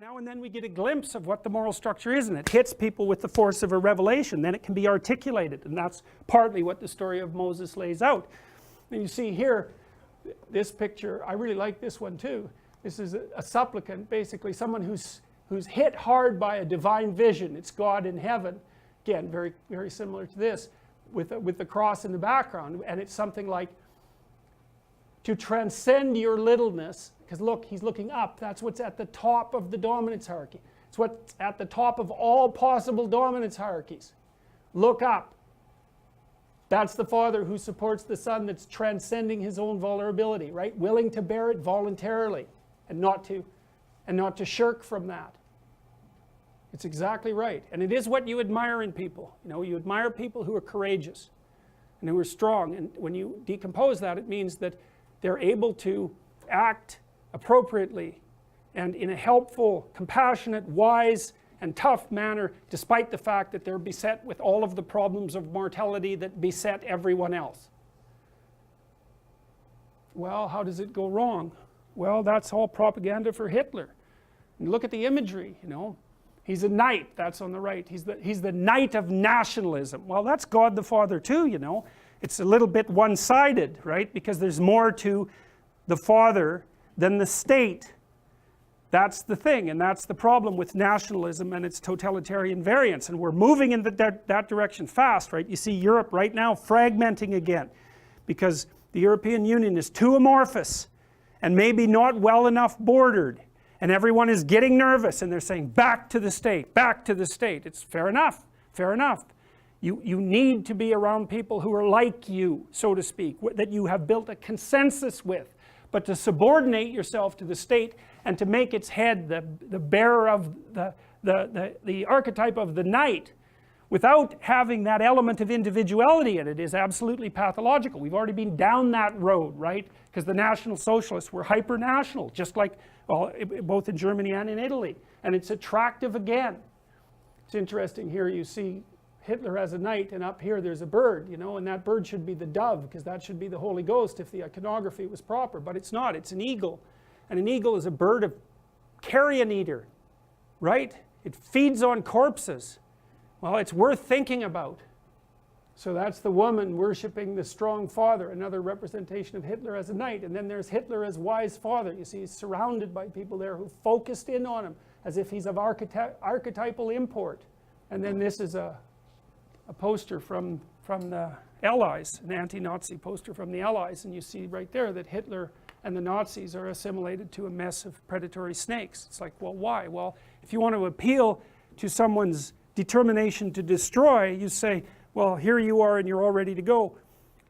Now and then we get a glimpse of what the moral structure is, and it hits people with the force of a revelation. Then it can be articulated, and that's partly what the story of Moses lays out. And you see here, this picture, I really like this one too. This is a supplicant, basically someone who's hit hard by a divine vision. It's God in heaven. Again, very, very similar to this, with the cross in the background. And it's something like, to transcend your littleness, because look, he's looking up. That's what's at the top of the dominance hierarchy. It's what's at the top of all possible dominance hierarchies. Look up. That's the Father who supports the Son, that's transcending his own vulnerability, right? Willing to bear it voluntarily and not to shirk from that. It's exactly right. And it is what you admire in people. You know, you admire people who are courageous and who are strong. And when you decompose that, it means that they're able to act appropriately and in a helpful, compassionate, wise, and tough manner, despite the fact that they're beset with all of the problems of mortality that beset everyone else. Well, how does it go wrong? Well, that's all propaganda for Hitler. And look at the imagery, you know. He's a knight, that's on the right. He's the knight of nationalism. Well, that's God the Father too, you know. It's a little bit one-sided, right? Because there's more to the Father than the state. That's the thing, and that's the problem with nationalism and its totalitarian variants. And we're moving in that direction fast, right? You see Europe right now fragmenting again because the European Union is too amorphous and maybe not well enough bordered. And everyone is getting nervous and they're saying, back to the state, back to the state. It's fair enough, fair enough. You need to be around people who are like you, so to speak, that you have built a consensus with. But to subordinate yourself to the state and to make its head the bearer of the archetype of the knight without having that element of individuality in it is absolutely pathological. We've already been down that road, right? Because the National Socialists were hyper-national, just like, well, both in Germany and in Italy. And it's attractive again. It's interesting here you see Hitler as a knight, and up here there's a bird, you know, and that bird should be the dove, because that should be the Holy Ghost if the iconography was proper, but it's not. It's an eagle, and an eagle is a bird of carrion eater, right? It feeds on corpses. Well, it's worth thinking about. So that's the woman worshipping the strong father, another representation of Hitler as a knight. And then there's Hitler as wise father. You see, he's surrounded by people there who focused in on him as if he's of archetypal import. And then this is a poster from the Allies, an anti-Nazi poster from the Allies, and you see right there that Hitler and the Nazis are assimilated to a mess of predatory snakes. It's like, well, why? Well, if you want to appeal to someone's determination to destroy, you say, well, here you are and you're all ready to go.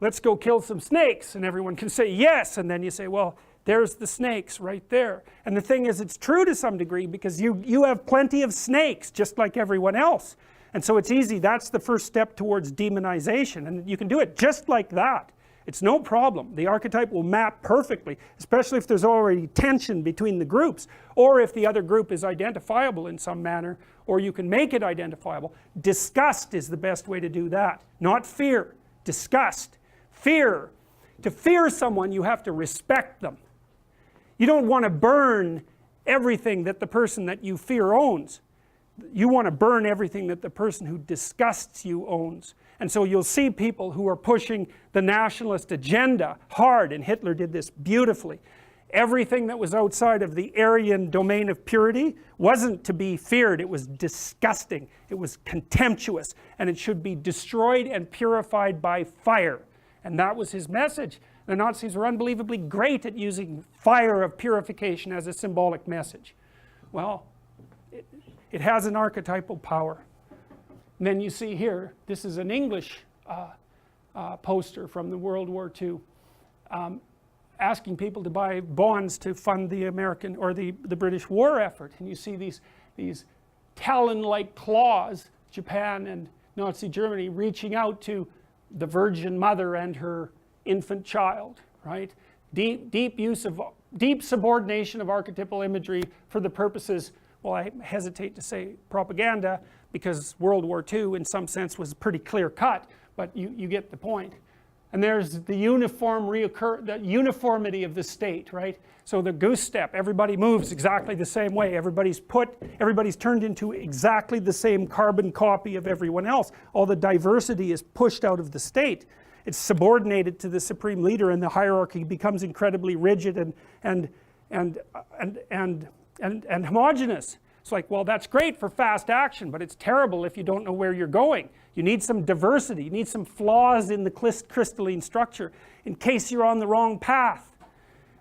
Let's go kill some snakes. And everyone can say yes, and then you say, well, there's the snakes right there. And the thing is, it's true to some degree because you have plenty of snakes just like everyone else. And so it's easy. That's the first step towards demonization, and you can do it just like that. It's no problem. The archetype will map perfectly, especially if there's already tension between the groups, or if the other group is identifiable in some manner, or you can make it identifiable. Disgust is the best way to do that, not fear. Disgust. Fear. To fear someone, you have to respect them. You don't want to burn everything that the person that you fear owns. You want to burn everything that the person who disgusts you owns. And so you'll see people who are pushing the nationalist agenda hard, and Hitler did this beautifully. Everything that was outside of the Aryan domain of purity wasn't to be feared. It was disgusting. It was contemptuous. And it should be destroyed and purified by fire. And that was his message. The Nazis were unbelievably great at using fire of purification as a symbolic message. Well, it has an archetypal power. And then you see here, this is an English poster from the World War II, asking people to buy bonds to fund the American or the British war effort. And you see these talon-like claws, Japan and Nazi Germany, reaching out to the Virgin Mother and her infant child, right? Deep subordination of archetypal imagery for the purposes, well, I hesitate to say propaganda, because World War II in some sense was pretty clear cut, but you get the point. And there's the uniformity of the state, right? So the goose step, everybody moves exactly the same way. Everybody's turned into exactly the same carbon copy of everyone else. All the diversity is pushed out of the state. It's subordinated to the supreme leader, and the hierarchy becomes incredibly rigid and homogeneous. It's like, well, that's great for fast action, but it's terrible if you don't know where you're going. You need some diversity, you need some flaws in the crystalline structure in case you're on the wrong path.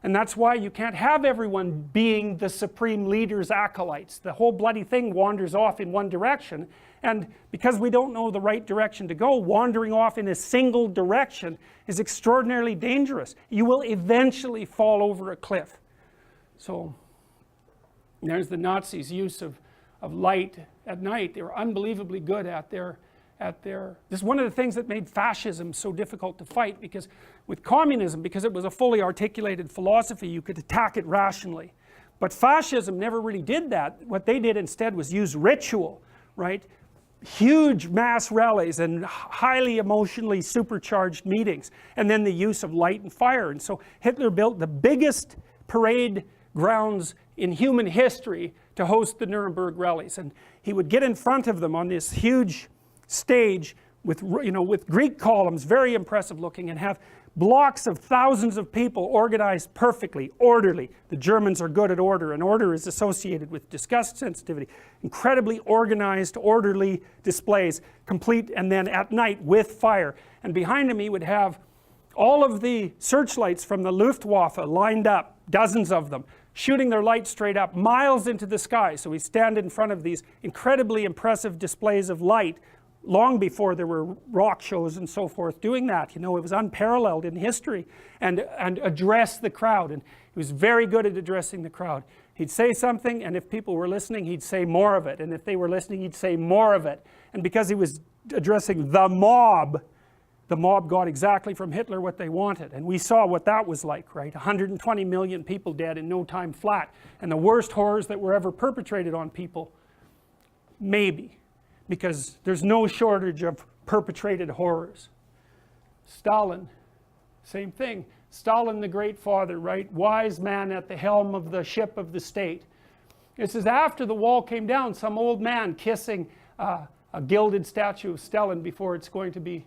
And that's why you can't have everyone being the supreme leader's acolytes. The whole bloody thing wanders off in one direction, and because we don't know the right direction to go, wandering off in a single direction is extraordinarily dangerous. You will eventually fall over a cliff. So there's the Nazis' use of light at night. They were unbelievably good at their this is one of the things that made fascism so difficult to fight, because with communism, because it was a fully articulated philosophy, you could attack it rationally. But fascism never really did that. What they did instead was use ritual, right? Huge mass rallies and highly emotionally supercharged meetings, and then the use of light and fire. And so Hitler built the biggest parade grounds in human history to host the Nuremberg rallies, and he would get in front of them on this huge stage with, with Greek columns, very impressive looking, and have blocks of thousands of people organized perfectly, orderly. The Germans are good at order, and order is associated with disgust sensitivity. Incredibly organized, orderly displays, complete, and then at night with fire. And behind him he would have all of the searchlights from the Luftwaffe lined up, dozens of them, shooting their lights straight up miles into the sky. So we stand in front of these incredibly impressive displays of light long before there were rock shows and so forth doing that. It was unparalleled in history, and address the crowd. And he was very good at addressing the crowd. He'd say something, and if people were listening, he'd say more of it, and if they were listening, he'd say more of it. And because he was addressing the mob got exactly from Hitler what they wanted. And we saw what that was like, right? 120 million people dead in no time flat, and the worst horrors that were ever perpetrated on people. Maybe, because there's no shortage of perpetrated horrors. Stalin, same thing. Stalin, the great father, right? Wise man at the helm of the ship of the state. This is after the wall came down, some old man kissing a gilded statue of Stalin before it's going to be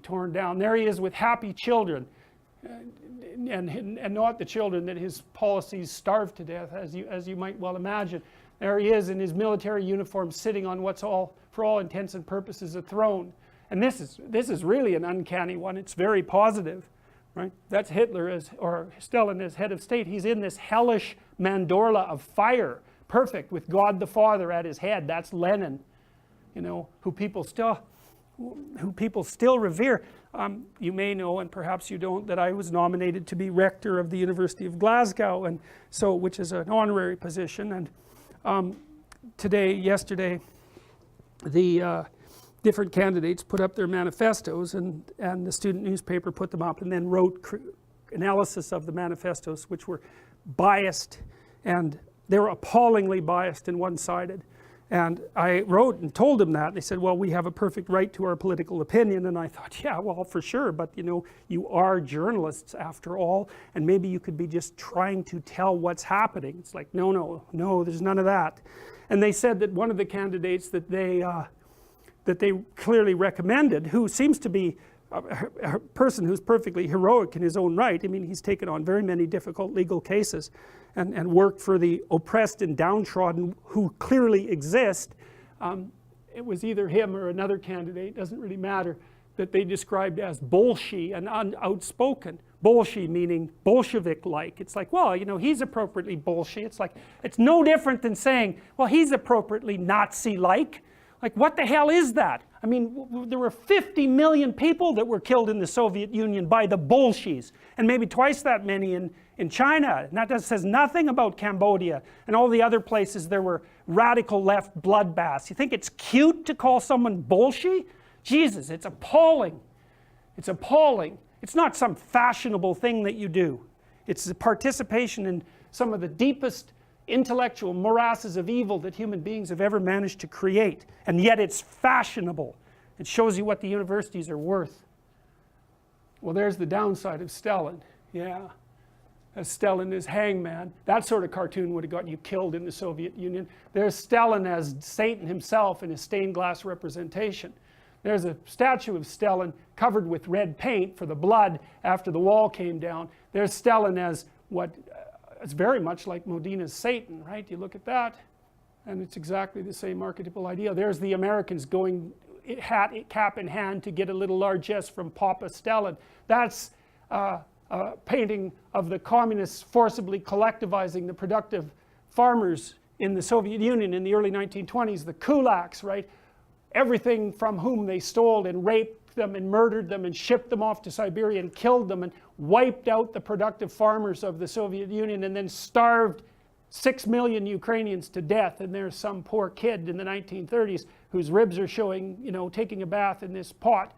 torn down. There he is with happy children, and not the children that his policies starved to death, as you might well imagine. There he is in his military uniform, sitting on what's for all intents and purposes, a throne. And this is really an uncanny one. It's very positive, right? That's Hitler or Stalin as head of state. He's in this hellish mandorla of fire, perfect, with God the Father at his head. That's Lenin, who people still revere. You may know, and perhaps you don't, that I was nominated to be rector of the University of Glasgow, and so, which is an honorary position. And yesterday, the different candidates put up their manifestos, and the student newspaper put them up and then wrote analysis of the manifestos, which were biased, and they were appallingly biased and one-sided. And I wrote and told them that, and they said, well, we have a perfect right to our political opinion. And I thought, yeah, well, for sure, but you are journalists after all, and maybe you could be just trying to tell what's happening. It's like, no, there's none of that. And they said that one of the candidates that they clearly recommended, who seems to be a person who's perfectly heroic in his own right. I mean, he's taken on very many difficult legal cases and worked for the oppressed and downtrodden who clearly exist. It was either him or another candidate, doesn't really matter, that they described as bolshy and outspoken. Bolshy meaning Bolshevik-like. It's like, well, he's appropriately bolshy. It's like, it's no different than saying, well, he's appropriately Nazi-like. Like, what the hell is that? I mean, there were 50 million people that were killed in the Soviet Union by the Bolshis, and maybe twice that many in China. And that says nothing about Cambodia and all the other places there were radical left bloodbaths. You think it's cute to call someone Bolshi? Jesus, it's appalling. It's appalling. It's not some fashionable thing that you do. It's a participation in some of the deepest intellectual morasses of evil that human beings have ever managed to create, and yet it's fashionable. It shows you what the universities are worth. Well, there's the downside of Stalin. Yeah, as Stalin as hangman. That sort of cartoon would have gotten you killed in the Soviet Union. There's Stalin as Satan himself in a stained glass representation. There's a statue of Stalin covered with red paint for the blood after the wall came down. There's Stalin as what it's very much like Modina's Satan, right? You look at that, and it's exactly the same archetypal idea. There's the Americans going hat, cap in hand to get a little largesse from Papa Stalin. That's a painting of the communists forcibly collectivizing the productive farmers in the Soviet Union in the early 1920s, the kulaks, right? Everything from whom they stole and raped them and murdered them and shipped them off to Siberia and killed them and wiped out the productive farmers of the Soviet Union and then starved 6 million Ukrainians to death. And there's some poor kid in the 1930s whose ribs are showing, you know, taking a bath in this pot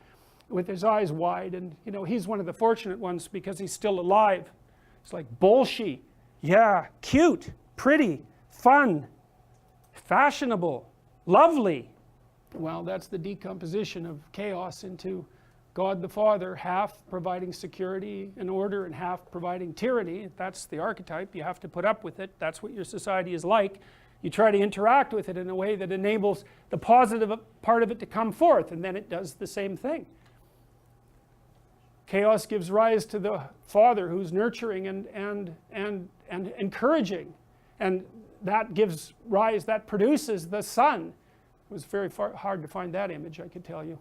with his eyes wide, and you know, he's one of the fortunate ones because he's still alive. It's like Bolshoi, yeah, cute, pretty, fun, fashionable, lovely. Well, that's the decomposition of chaos into God the Father, half providing security and order and half providing tyranny. That's the archetype. You have to put up with it. That's what your society is like. You try to interact with it in a way that enables the positive part of it to come forth, and then it does the same thing. Chaos gives rise to the Father who's nurturing and encouraging, and that gives rise, that produces the Son. It was very hard to find that image, I could tell you.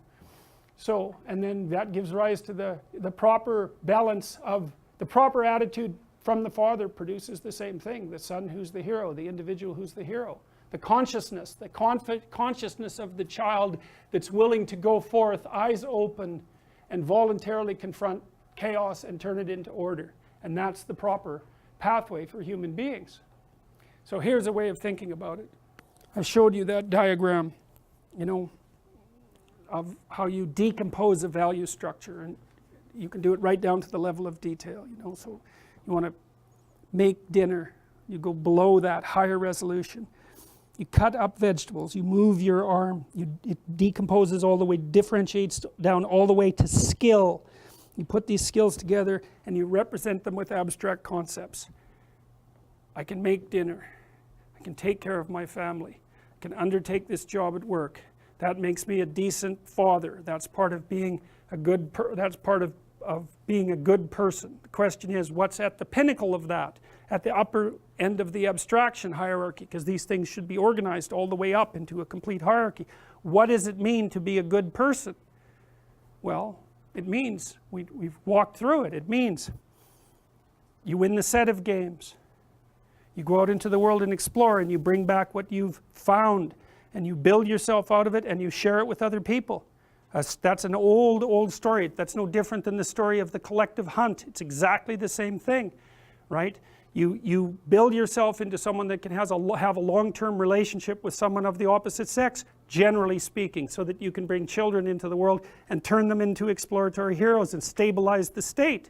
So, and then that gives rise to the proper balance of the proper attitude from the Father produces the same thing. The Son who's the hero, the individual who's the hero. The consciousness, the consciousness of the child that's willing to go forth, eyes open, and voluntarily confront chaos and turn it into order. And that's the proper pathway for human beings. So here's a way of thinking about it. I showed you that diagram, you know, of how you decompose a value structure, and you can do it right down to the level of detail, you know. So you want to make dinner, you go below that higher resolution. You cut up vegetables, you move your arm, it decomposes all the way, differentiates down all the way to skill. You put these skills together and you represent them with abstract concepts. I can make dinner, I can take care of my family, I can undertake this job at work. That makes me a decent father. That's part of being a good being a good person. The question is, what's at the pinnacle of that? At the upper end of the abstraction hierarchy, because these things should be organized all the way up into a complete hierarchy. What does it mean to be a good person? Well, it means, we've walked through it, it means you win the set of games. You go out into the world and explore, and you bring back what you've found, and you build yourself out of it, and you share it with other people. That's an old story. That's no different than the story of the collective hunt. It's exactly the same thing, right? You build yourself into someone that can have a long-term relationship with someone of the opposite sex, generally speaking, so that you can bring children into the world and turn them into exploratory heroes and stabilize the state.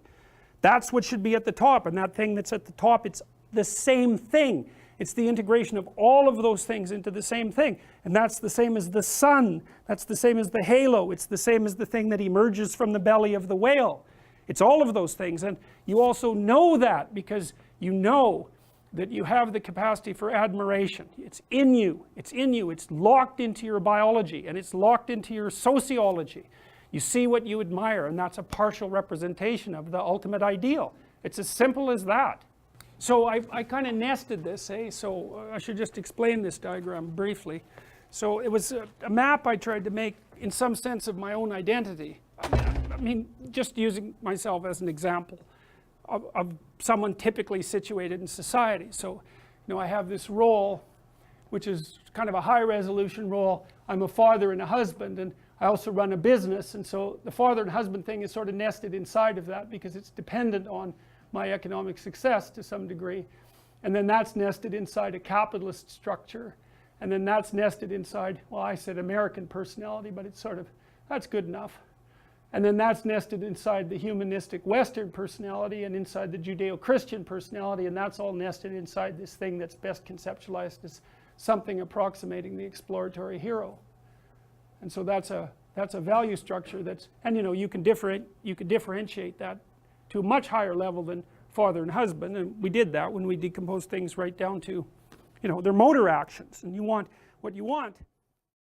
That's what should be at the top, and that thing that's at the top, it's the same thing. It's the integration of all of those things into the same thing. And that's the same as the sun. That's the same as the halo. It's the same as the thing that emerges from the belly of the whale. It's all of those things. And you also know that because you know that you have the capacity for admiration. It's in you. It's in you. It's locked into your biology, and it's locked into your sociology. You see what you admire, and that's a partial representation of the ultimate ideal. It's as simple as that. So I kind of nested this, so I should just explain this diagram briefly. So it was a map I tried to make in some sense of my own identity. I mean, just using myself as an example of someone typically situated in society. So, you know, I have this role, which is kind of a high resolution role. I'm a father and a husband, and I also run a business, and so the father and husband thing is sort of nested inside of that because it's dependent on my economic success to some degree. And then that's nested inside a capitalist structure. And then that's nested inside, well, I said American personality, but it's sort of, that's good enough. And then that's nested inside the humanistic Western personality and inside the Judeo-Christian personality, and that's all nested inside this thing that's best conceptualized as something approximating the exploratory hero. And so that's a That's a value structure that's, and you know, you can differentiate that to a much higher level than father and husband, and we did that when we decomposed things right down to, you know, their motor actions. And you want, what you want